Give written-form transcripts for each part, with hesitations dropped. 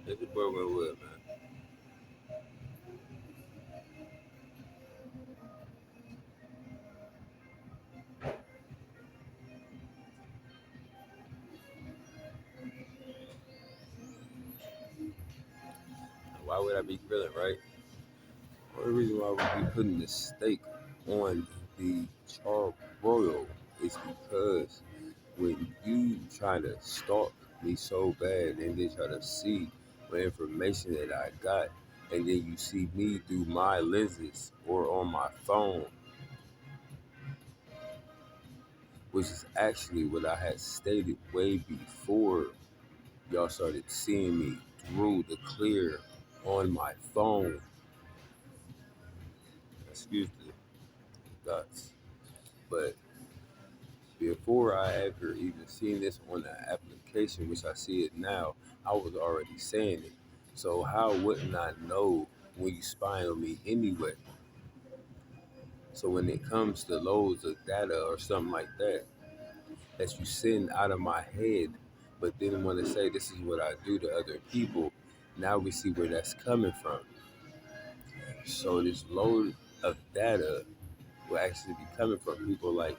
Let the boy went with, man. Why would I be grilling, right? The only reason why I would be putting the steak on the charbroil is because when you try to stalk me so bad and then try to see what information that I got, and then you see me through my lenses or on my phone, which is actually what I had stated way before y'all started seeing me through the clear on my phone. Excuse the guts. But before I ever even seen this on the application, which I see it now, I was already saying it. So how wouldn't I know when you spy on me anyway? So when it comes to loads of data or something like that, that you send out of my head, but then want to say this is what I do to other people, now we see where that's coming from. So this load of data will actually be coming from people like,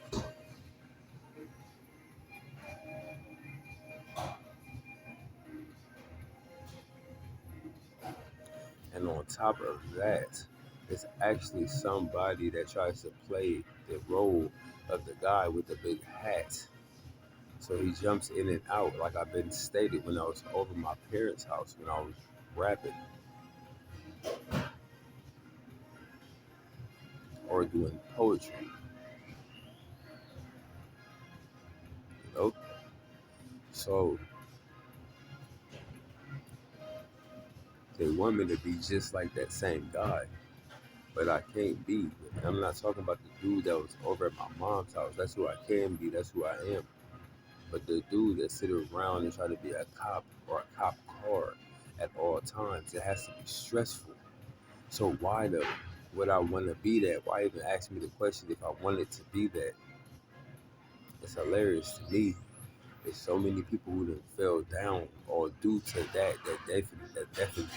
and on top of that, it's actually somebody that tries to play the role of the guy with the big hat. So he jumps in and out, like I've been stated when I was over my parents' house when I was rapping or doing poetry. You know? So they want me to be just like that same guy, but I can't be. I'm not talking about the dude that was over at my mom's house. That's who I can be. That's who I am. But the dude that sit around and try to be a cop or a cop car at all times, it has to be stressful. So why the would I want to be that? Why even ask me the question if I wanted to be that? It's hilarious to me. There's so many people who done fell down all due to that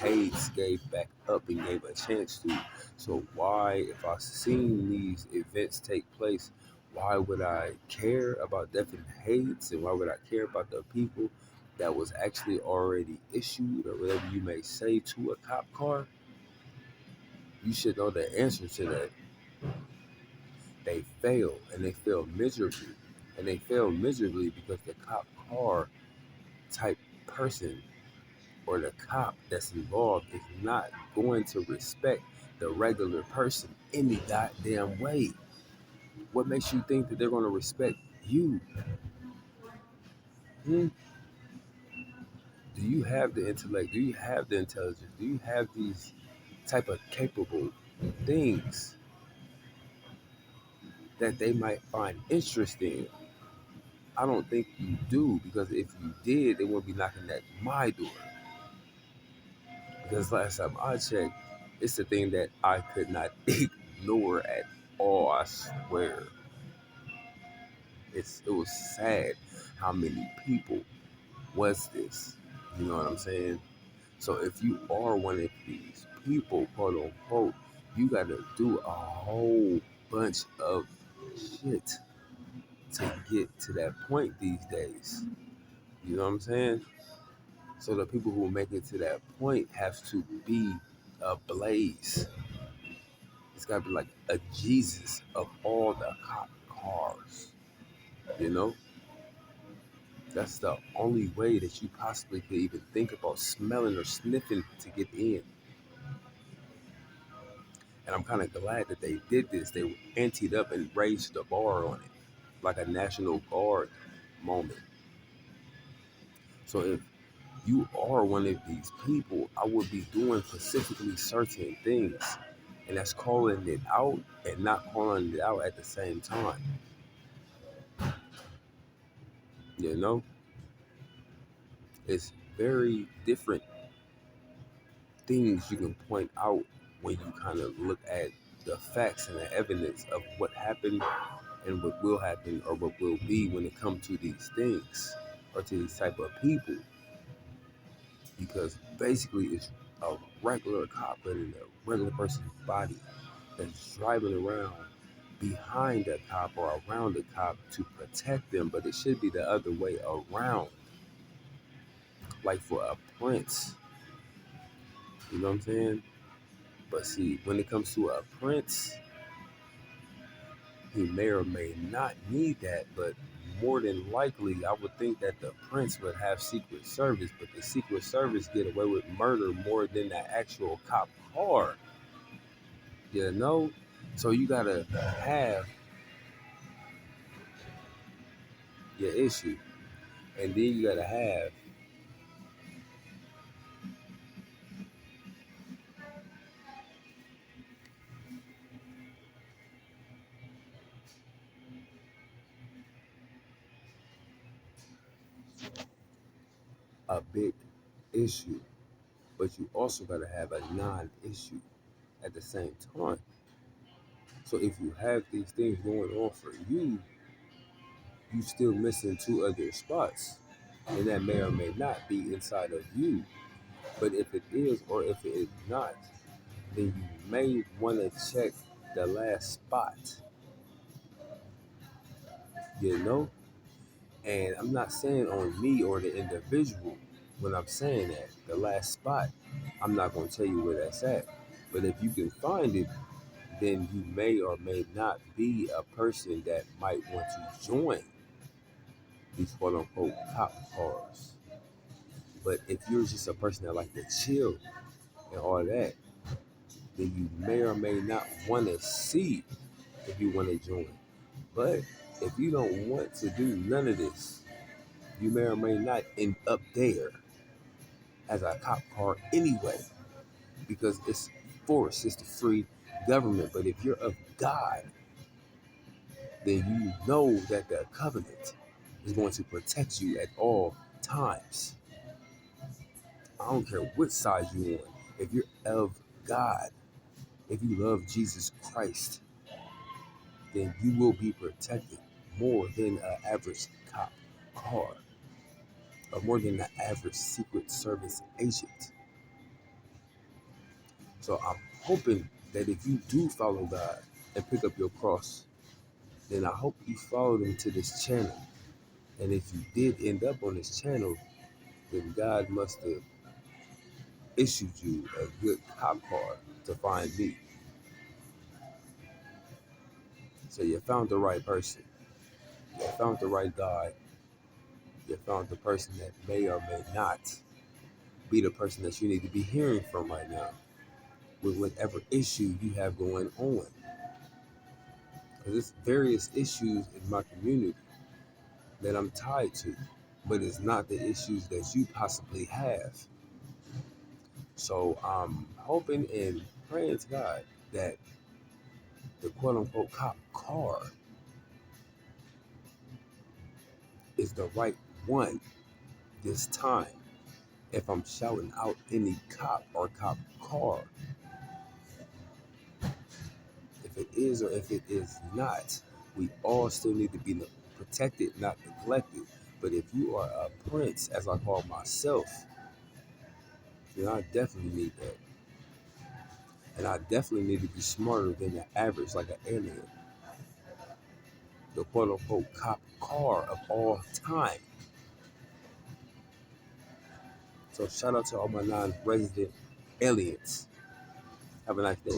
Hayes gave back up and gave a chance to. So why, if I seen these events take place, why would I care about Devin Hayes and why would I care about the people that was actually already issued or whatever you may say to a cop car? You should know the answer to that. They fail and they fail miserably. And they fail miserably because the cop car type person or the cop that's involved is not going to respect the regular person any goddamn way. What makes you think that they're going to respect you? Hmm? Do you have the intellect? Do you have the intelligence? Do you have these type of capable things that they might find interesting? I don't think you do because if you did, they wouldn't be knocking at my door. Because last time I checked, it's the thing that I could not ignore at all. I swear, it was sad how many people was this. You know what I'm saying? So if you are one of these people, quote unquote, you got to do a whole bunch of shit to get to that point these days. You know what I'm saying? So the people who make it to that point have to be ablaze. It's got to be like a Jesus of all the cop cars. You know, that's the only way that you possibly could even think about smelling or sniffing to get in. And I'm kind of glad that they did this. They anteed up and raised the bar on it, like a National Guard moment. So if you are one of these people, I would be doing specifically certain things. And that's calling it out and not calling it out at the same time. You know, it's very different things you can point out when you kind of look at the facts and the evidence of what happened and what will happen or what will be when it comes to these things or to these type of people. because basically it's a regular cop in a regular person's body that's driving around behind a cop or around a cop to protect them, but it should be the other way around. Like for a prince, you know what I'm saying? But see, when it comes to a prince, he may or may not need that, but more than likely, I would think that the prince would have Secret Service, but the Secret Service get away with murder more than the actual cop car, you know? So you gotta have your issue, and then you gotta have a big issue, but you also gotta have a non-issue at the same time. So if you have these things going on for you, you still missing two other spots, and that may or may not be inside of you. But if it is or if it is not, then you may want to check the last spot, you know? And I'm not saying on me or the individual when I'm saying that, the last spot, I'm not going to tell you where that's at. But if you can find it, then you may or may not be a person that might want to join these quote unquote cop cars. But if you're just a person that like to chill and all that, then you may or may not want to see if you want to join. But if you don't want to do none of this, you may or may not end up there as a cop car anyway, because it's force, it's the free government. But if you're of God, then you know that the covenant is going to protect you at all times. I don't care which side you're on. If you're of God, if you love Jesus Christ, then you will be protected more than an average cop car or more than the average Secret Service agent. So I'm hoping that if you do follow God and pick up your cross, then I hope you followed him to this channel. And if you did end up on this channel, then God must have issued you a good cop car to find me. So you found the right person. You found the right God. You found the person that may or may not be the person that you need to be hearing from right now with whatever issue you have going on. Because there's various issues in my community that I'm tied to, but it's not the issues that you possibly have. So I'm hoping and praying to God that the quote unquote cop car is the right one this time. If I'm shouting out any cop or cop car, if it is or if it is not, we all still need to be protected, not neglected. But if you are a prince, as I call myself, then I definitely need that. And I definitely need to be smarter than the average, like an alien. The quote unquote cop car of all time. So shout out to all my non-resident aliens. Have a nice day.